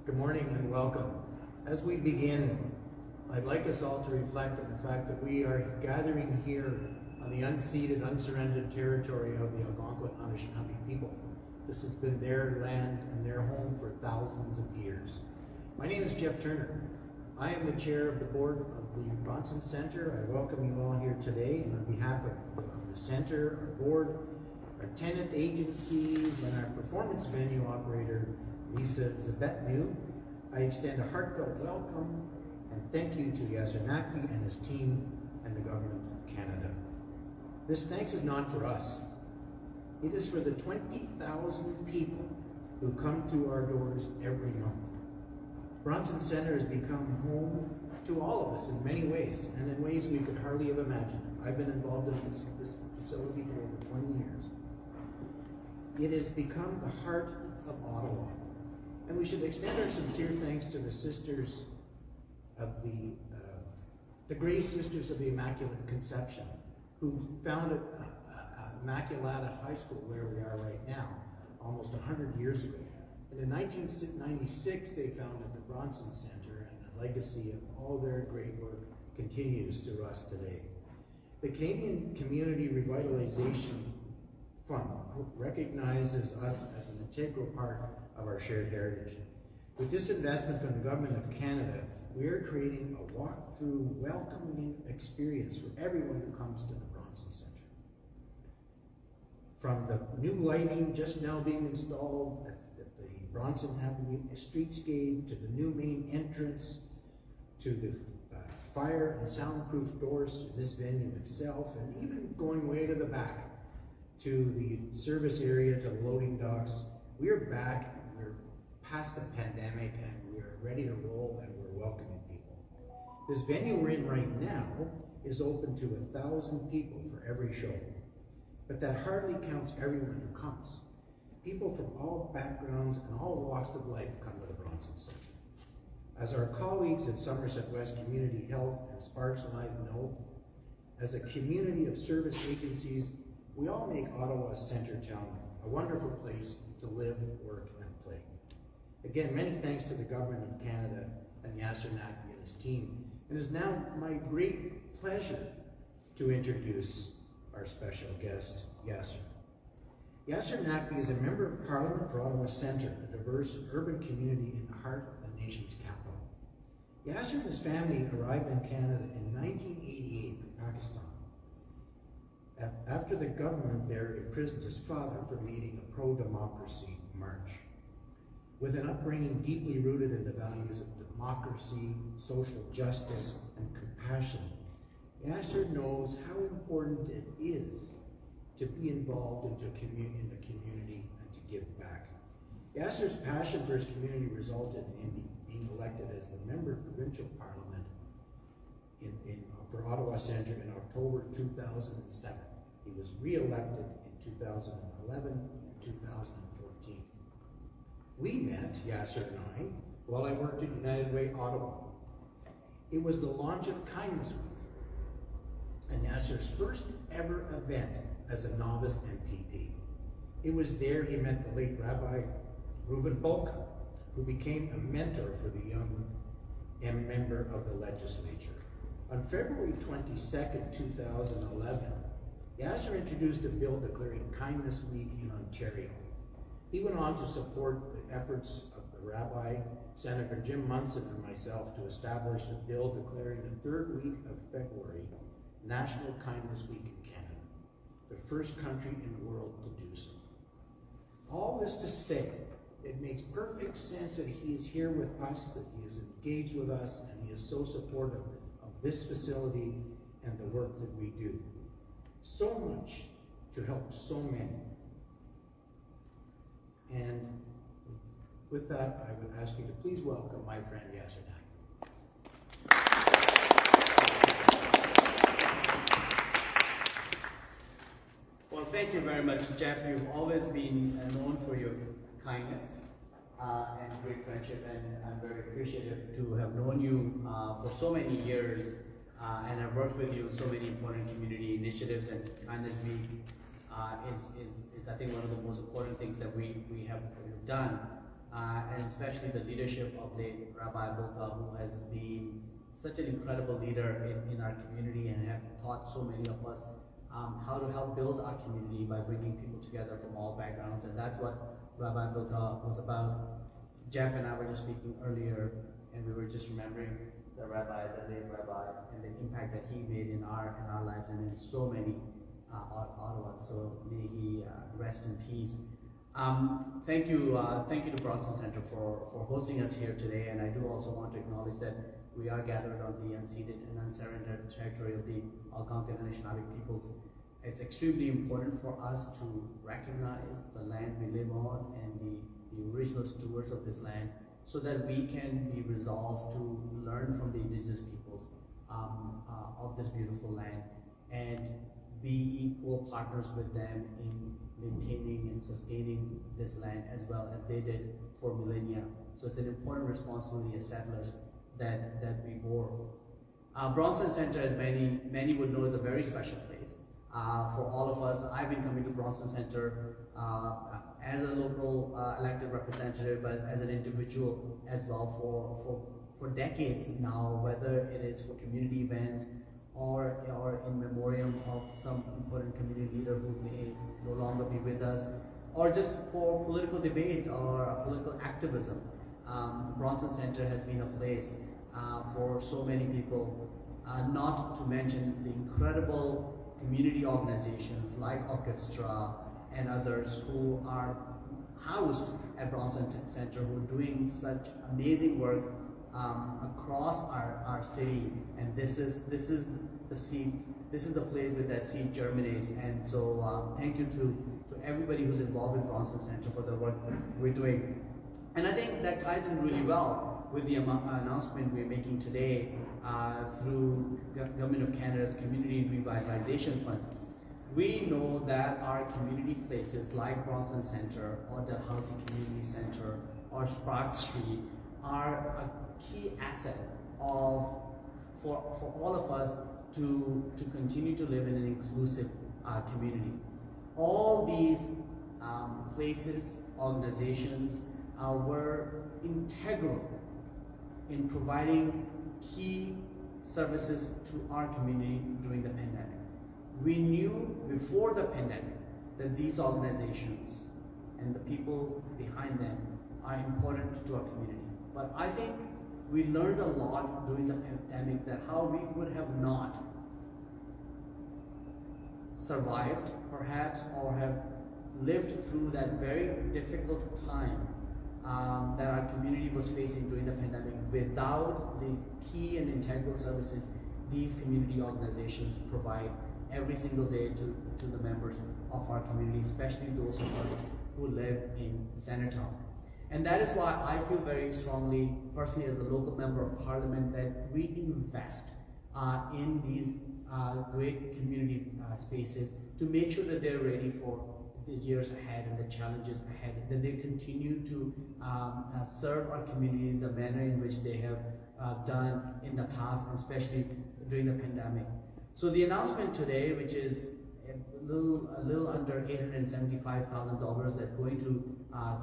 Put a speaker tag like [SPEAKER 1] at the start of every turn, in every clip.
[SPEAKER 1] Good morning and welcome. As we begin, I'd like us all to reflect on the fact that we are gathering here on the unceded, unsurrendered territory of the Algonquin Anishinaabe people. This has been their land and their home for thousands of years. My name is Jeff Turner. I am the chair of the board of the Ottawa Centre. I welcome you all here today, and on behalf of the Centre, our board, our tenant agencies, and our performance venue operator, Lisa Zabetnu, I extend a heartfelt welcome and thank you to Yasser and his team and the Government of Canada. This thanks is not for us. It is for the 20,000 people who come through our doors every month. Bronson Centre has become home to all of us in many ways, and in ways we could hardly have imagined. I've been involved in this facility for over 20 years. It has become the heart of Ottawa. And we should extend our sincere thanks to the sisters of the Grey Sisters of the Immaculate Conception, who founded Immaculata High School, where we are right now, almost 100 years ago. And in 1996, they founded the Bronson Centre, and the legacy of all their great work continues through us today. The Canadian Community Revitalization Fund recognizes us as an integral part of our shared heritage. With this investment from the Government of Canada, we are creating a walk-through, welcoming experience for everyone who comes to the Bronson Centre. From the new lighting just now being installed at the Bronson Avenue streetscape, to the new main entrance, to the fire and soundproof doors for this venue itself, and even going way to the back to the service area, to the loading docks. We are back, we're past the pandemic, and we're ready to roll, and we're welcoming people. This venue we're in right now is open to 1,000 people for every show. But that hardly counts everyone who comes. People from all backgrounds and all walks of life come to the Bronson Centre. As our colleagues at Somerset West Community Health and Sparks Live know, as a community of service agencies, we all make Ottawa Centretown a wonderful place to live, work, and play. Again, many thanks to the Government of Canada and Yasser and his team. It is now my great pleasure to introduce our special guest, Yasser. Yasser Naqvi is a Member of Parliament for Ottawa Centre, a diverse urban community in the heart of the nation's capital. Yasser and his family arrived in Canada in 1988 from Pakistan, after the government there imprisoned his father for leading a pro-democracy march. With an upbringing deeply rooted in the values of democracy, social justice, and compassion, Yasser knows how important it is to be involved in the community and to give back. Yasser's passion for his community resulted in being elected as the Member of Provincial Parliament for Ottawa Centre in October 2007. He was re-elected in 2011 and 2014. We met, Yasser and I, while I worked at United Way, Ottawa. It was the launch of Kindness Week, and Yasser's first ever event as a novice MPP. It was there he met the late Rabbi Reuben Bolka, who became a mentor for the young member of the legislature. On February 22nd, 2011, Yasser introduced a bill declaring Kindness Week in Ontario. He went on to support the efforts of the Rabbi, Senator Jim Munson, and myself to establish a bill declaring the third week of February National Kindness Week in Canada, the first country in the world to do so. All this to say, it makes perfect sense that he is here with us, that he is engaged with us, and he is so supportive of this facility and the work that we do. So much to help so many. And with that, I would ask you to please welcome my friend Yasser Naqvi.
[SPEAKER 2] Well, thank you very much, Jeff. You've always been known for your kindness and great friendship, and I'm very appreciative to have known you for so many years and I've worked with you on so many important community initiatives, and Kindness Week is I think one of the most important things that we have done and especially the leadership of late Rabbi Bilka, who has been such an incredible leader in our community and have taught so many of us how to help build our community by bringing people together from all backgrounds, and that's what Rabbi Bilka was about. Jeff and I were just speaking earlier, and we were just remembering the rabbi, the late rabbi, and the impact that he made in our lives and in so many Ottawans. So may he rest in peace. Thank you to Bronson Center for hosting us here today, and I do also want to acknowledge that we are gathered on the unceded and unsurrendered territory of the Algonquin and Anishinaabe peoples. It's extremely important for us to recognize the land we live on and the original stewards of this land, so that we can be resolved to learn from the indigenous peoples of this beautiful land and be equal partners with them in maintaining and sustaining this land as well as they did for millennia. So it's an important responsibility as settlers that we bore. Bronson Center, as many would know, is a very special place for all of us. I've been coming to Bronson Center as a local elected representative, but as an individual as well for decades now, whether it is for community events or in memoriam of some important community leader who may no longer be with us, or just for political debates or political activism. Bronson Center has been a place for so many people, not to mention the incredible community organizations like Orchestra and others who are housed at Bronson Center, who are doing such amazing work across our city. And this is the seed, this is the place where that seed germinates. And so thank you to everybody who's involved in Bronson Center for the work we're doing. And I think that ties in really well with the announcement we're making today through Government of Canada's Community Revitalization Fund. We know that our community places like Bronson Center or Dalhousie Community Center or Spark Street are a key asset for all of us to continue to live in an inclusive community. All these places, organizations were integral in providing key services to our community during the pandemic. We knew before the pandemic that these organizations and the people behind them are important to our community. But I think we learned a lot during the pandemic that how we would have not survived, perhaps, or have lived through that very difficult time that our community was facing during the pandemic without the key and integral services these community organizations provide every single day to the members of our community, especially those of us who live in Centertown. And that is why I feel very strongly, personally as a local member of parliament, that we invest in these great community spaces to make sure that they're ready for the years ahead and the challenges ahead, that they continue to serve our community in the manner in which they have done in the past, especially during the pandemic. So the announcement today, which is a little under $875,000 that's going to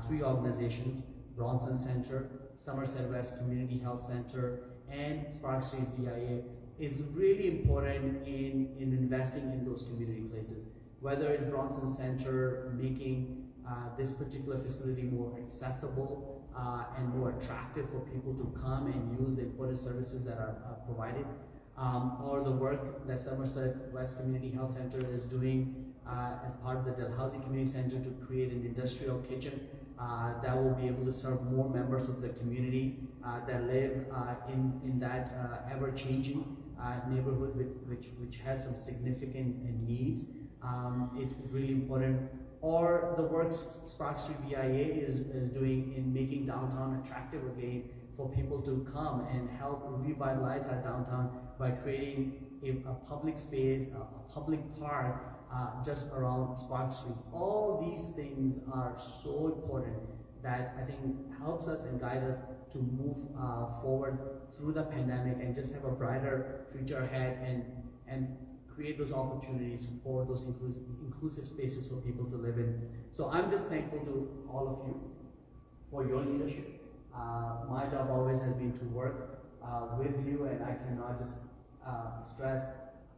[SPEAKER 2] 3 organizations, Bronson Center, Somerset West Community Health Center, and Spark Street VIA, is really important in investing in those community places. Whether it's Bronson Center making this particular facility more accessible and more attractive for people to come and use the important services that are provided, or the work that Somerset West Community Health Center is doing as part of the Dalhousie Community Center to create an industrial kitchen that will be able to serve more members of the community that live in that ever-changing neighborhood which has some significant needs. It's really important. Or the work Spark Street VIA is doing in making downtown attractive again for people to come and help revitalize our downtown by creating a public space, a public park just around Spark Street. All these things are so important that I think helps us and guide us to move forward through the pandemic and just have a brighter future ahead and create those opportunities for those inclusive spaces for people to live in. So I'm just thankful to all of you for your leadership. My job always has been to work with you, and I cannot just stress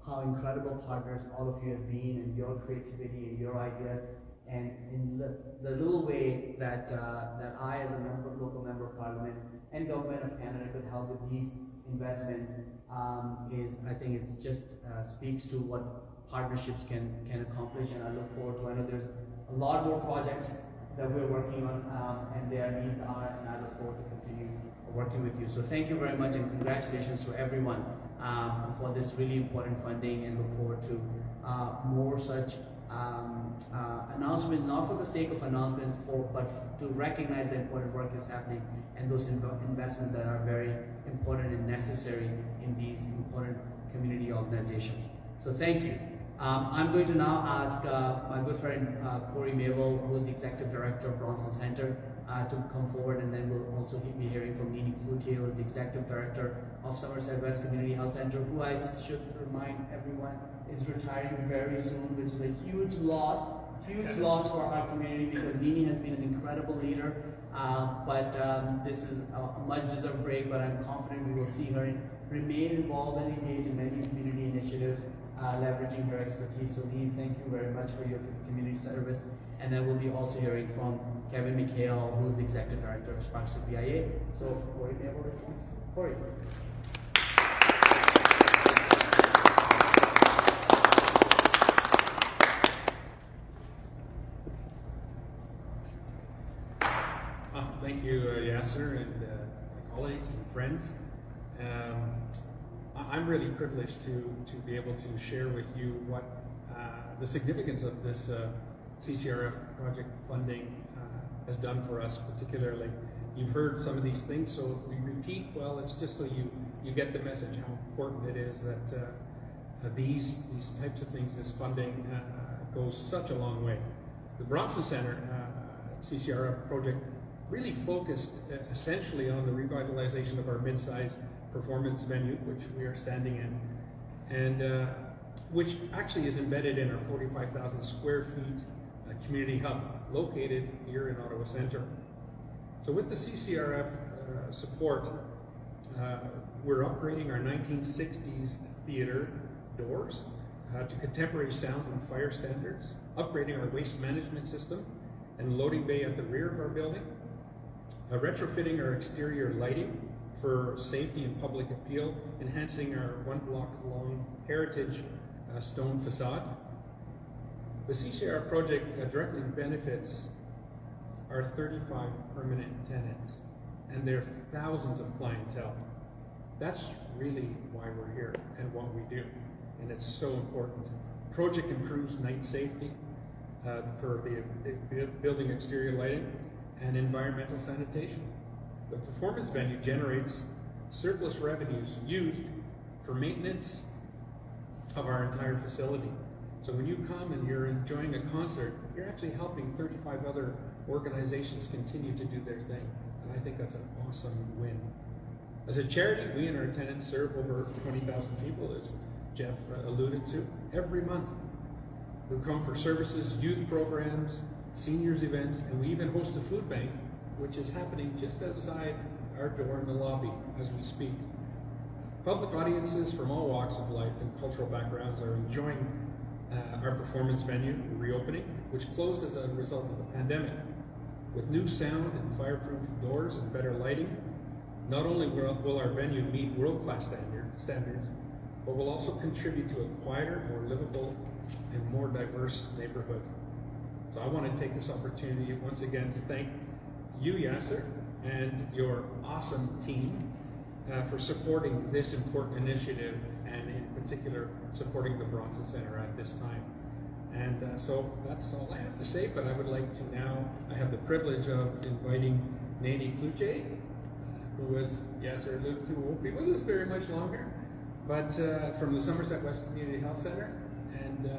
[SPEAKER 2] how incredible partners all of you have been, and your creativity and your ideas, and in the little way that that I, as a local member of parliament and government of Canada, could help with these investments I think it's just speaks to what partnerships can accomplish, and I look forward to. I know there's a lot more projects that we're working on, and their needs are, and I look forward to continue working with you. So thank you very much, and congratulations to everyone for this really important funding, and look forward to more such announcements, not for the sake of announcements, but to recognize the important work that's happening, and those investments that are very important and necessary in these important community organizations. So thank you. I'm going to now ask my good friend Corey Mabel, who is the Executive Director of Ottawa Centre, to come forward, and then we'll also be hearing from Nini Cloutier, who is the Executive Director of Somerset West Community Health Centre, who I should remind everyone is retiring very soon, which is a huge loss for our community, because Nini has been an incredible leader, but this is a much deserved break, but I'm confident we will see her remain involved and engaged in many community initiatives, leveraging her expertise. So Nini, thank you very much for your community service. And then we'll be also hearing from Kevin McHale, who is the Executive Director of Sparks BIA. So Corey, be able to speak. Corey.
[SPEAKER 3] Thank you, Yasser, and my colleagues and friends. I'm really privileged to be able to share with you what the significance of this CCRF project funding has done for us, particularly. You've heard some of these things, so if we repeat, well, it's just so you get the message how important it is that these types of things, this funding goes such a long way. The Bronson Centre CCRF project really focused essentially on the revitalization of our mid-size performance venue, which we are standing in, and which actually is embedded in our 45,000 square feet community hub located here in Ottawa Centre. So with the CCRF support, we're upgrading our 1960s theatre doors to contemporary sound and fire standards, upgrading our waste management system and loading bay at the rear of our building, retrofitting our exterior lighting for safety and public appeal, enhancing our 1 block long heritage stone facade. The CCRF project directly benefits our 35 permanent tenants and their thousands of clientele. That's really why we're here and what we do, and it's so important. Project improves night safety for the building exterior lighting and environmental sanitation. The performance venue generates surplus revenues used for maintenance of our entire facility. So when you come and you're enjoying a concert, you're actually helping 35 other organizations continue to do their thing. And I think that's an awesome win. As a charity, we and our tenants serve over 20,000 people, as Jeff alluded to, every month, who come for services, youth programs, seniors events, and we even host a food bank, which is happening just outside our door in the lobby as we speak. Public audiences from all walks of life and cultural backgrounds are enjoying our performance venue reopening, which closed as a result of the pandemic. With new sound and fireproof doors and better lighting, not only will our venue meet world-class standards, but will also contribute to a quieter, more livable, and more diverse neighborhood. So I want to take this opportunity once again to thank you, Yasser, and your awesome team for supporting this important initiative, and in particular supporting the Bronson Centre at this time. And so that's all I have to say, but I would like to now, I have the privilege of inviting Nini Cloutier, who, as Yasser alluded to, won't be with us very much longer, but from the Somerset West Community Health Centre, and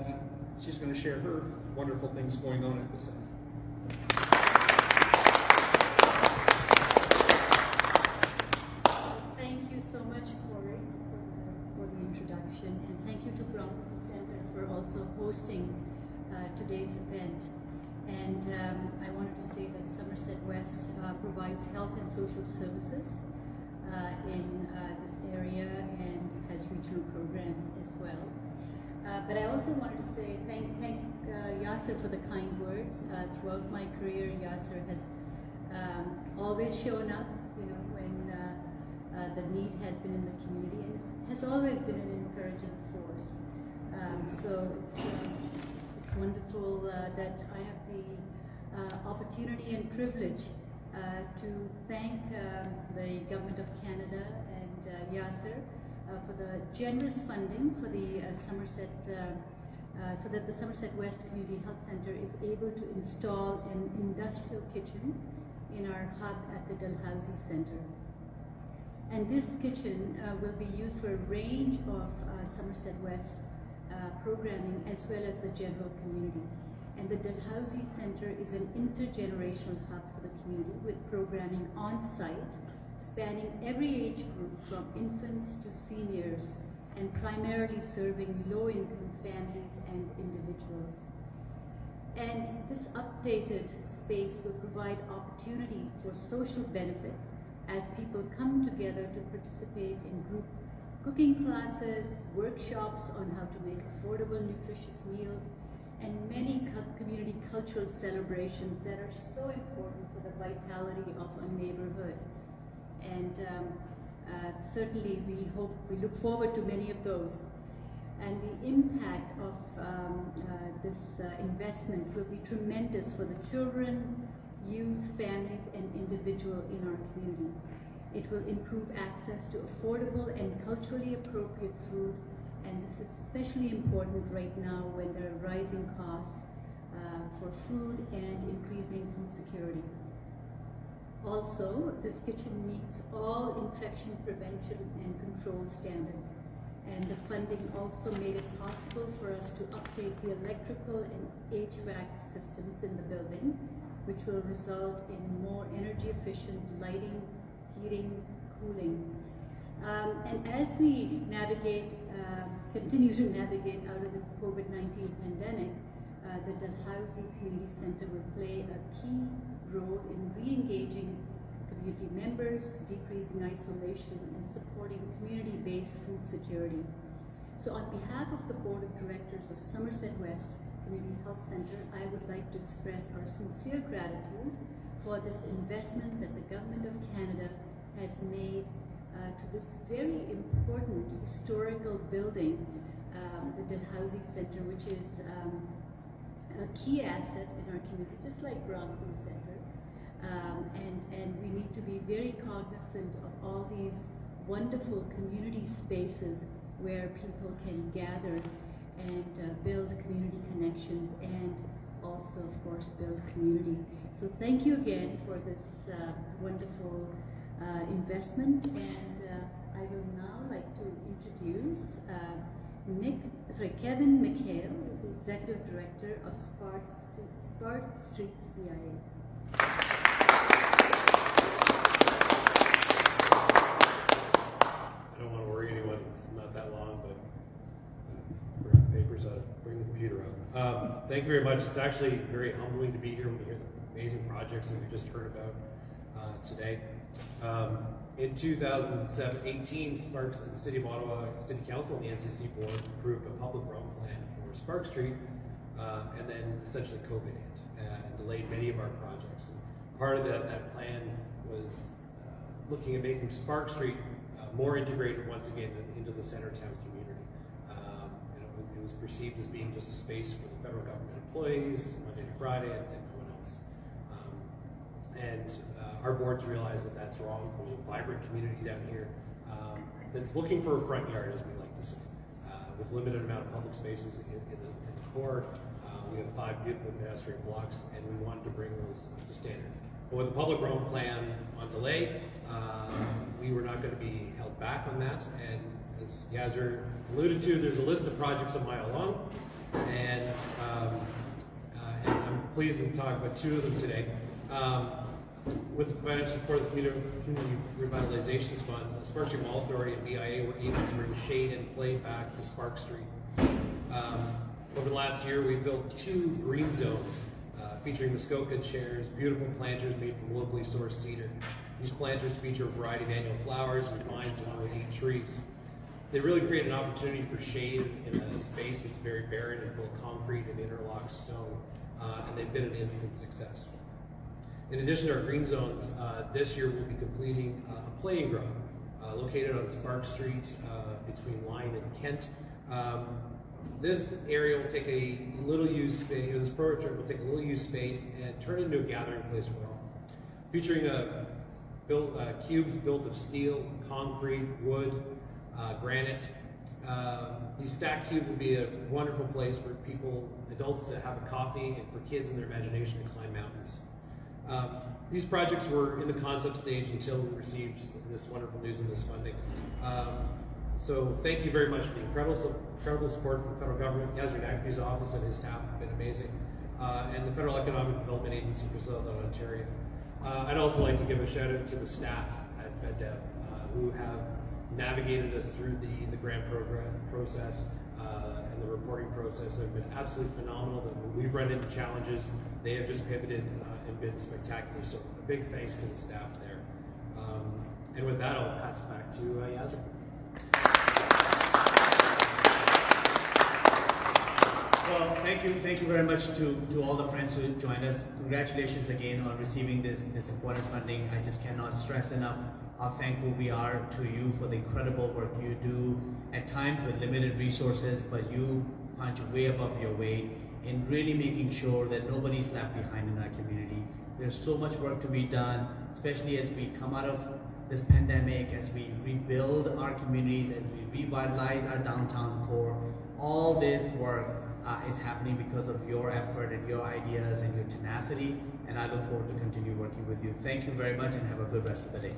[SPEAKER 3] she's going to share her wonderful things going on at the Centre.
[SPEAKER 4] Thank you so much, Corey, for the introduction, and thank you to Bronson Centre for also hosting today's event. And I wanted to say that Somerset West provides health and social services in this area and has regional programs as well. But I also wanted to say thank Yasser for the kind words. Throughout my career, Yasser has always shown up, you know, when the need has been in the community, and has always been an encouraging force. So it's wonderful that I have the opportunity and privilege to thank the Government of Canada and Yasser for the generous funding for the Somerset, so that the Somerset West Community Health Centre is able to install an industrial kitchen in our hub at the Dalhousie Centre. And this kitchen will be used for a range of Somerset West programming as well as the general community. And the Dalhousie Centre is an intergenerational hub for the community with programming on site, spanning every age group from infants to seniors, and primarily serving low-income families and individuals. And this updated space will provide opportunity for social benefits as people come together to participate in group cooking classes, workshops on how to make affordable, nutritious meals, and many community cultural celebrations that are so important for the vitality of a neighborhood. And certainly we look forward to many of those. And the impact of this investment will be tremendous for the children, youth, families, and individuals in our community. It will improve access to affordable and culturally appropriate food, and this is especially important right now when there are rising costs for food and increasing food security. Also, this kitchen meets all infection prevention and control standards, and the funding also made it possible for us to update the electrical and HVAC systems in the building, which will result in more energy efficient lighting, heating, cooling. And as we navigate, continue to navigate out of the COVID-19 pandemic, the Dalhousie Community Centre will play a key role in re-engaging community members, decreasing isolation, and supporting community-based food security. So on behalf of the Board of Directors of Somerset West Community Health Centre, I would like to express our sincere gratitude for this investment that the Government of Canada has made to this very important historical building, the Dalhousie Centre, which is a key asset in our community, just like Bronson Centre. And we need to be very cognizant of all these wonderful community spaces where people can gather and build community connections and also, of course, build community. So thank you again for this wonderful investment, and I will now like to introduce Kevin McHale, who is the Executive Director of Spark Streets BIA.
[SPEAKER 5] I don't want to worry anyone, it's not that long, but I forgot the papers, I'll bring the computer up. Thank you very much. It's actually very humbling to be here when we hear the amazing projects that we just heard about today. In 2018, Sparks, the City of Ottawa City Council and the NCC Board approved a public realm plan for Spark Street, and then essentially COVID hit and delayed many of our projects. And part of that plan was looking at making Spark Street more integrated once again into the center town community. It was perceived as being just a space for the federal government employees, Monday to Friday, and no one else. Our boards realized that that's wrong. There's a vibrant community down here that's looking for a front yard, as we like to say. With limited amount of public spaces in the core, we have 5 beautiful pedestrian blocks, and we wanted to bring those to standard. But with the public realm plan on delay, we were not going to be held back on that. And as Yasser alluded to, there's a list of projects a mile long, and I'm pleased to talk about 2 of them today. With the financial support of the Community Revitalization Fund, the Spark Street Mall Authority and BIA were able to bring shade and play back to Spark Street. Over the last year, we built 2 green zones featuring Muskoka chairs, beautiful planters made from locally sourced cedar. These planters feature a variety of annual flowers and vines along with 8 trees. They really create an opportunity for shade in a space that's very barren and full of concrete and interlocked stone, and they've been an instant success. In addition to our green zones, this year we'll be completing a playing ground located on Spark Street between Line and Kent. This area will take a little used space, this project will take a little used space and turn it into a gathering place for all. Featuring cubes built of steel, concrete, wood, granite. These stacked cubes would be a wonderful place for people, adults to have a coffee and for kids in their imagination to climb mountains. These projects were in the concept stage until we received this wonderful news and this funding. So thank you very much for the incredible support from the federal government. Yasmin Agnews' office and his staff have been amazing. And the Federal Economic Development Agency for Southern Ontario. I'd also like to give a shout out to the staff at FedDev who have navigated us through the grant program process and the reporting process. Have been absolutely phenomenal. When we've run into challenges, they have just pivoted and been spectacular. So a big thanks to the staff there. And with that, I'll pass it back to Yasmin.
[SPEAKER 2] Well, thank you very much to all the friends who joined us. Congratulations again on receiving this important funding. I just cannot stress enough how thankful we are to you for the incredible work you do, at times with limited resources, but you punch way above your weight in really making sure that nobody's left behind in our community. There's so much work to be done, especially as we come out of this pandemic, as we rebuild our communities, as we revitalize our downtown core. All this work is happening because of your effort and your ideas and your tenacity, and I look forward to continue working with you. Thank you very much and have a good rest of the day.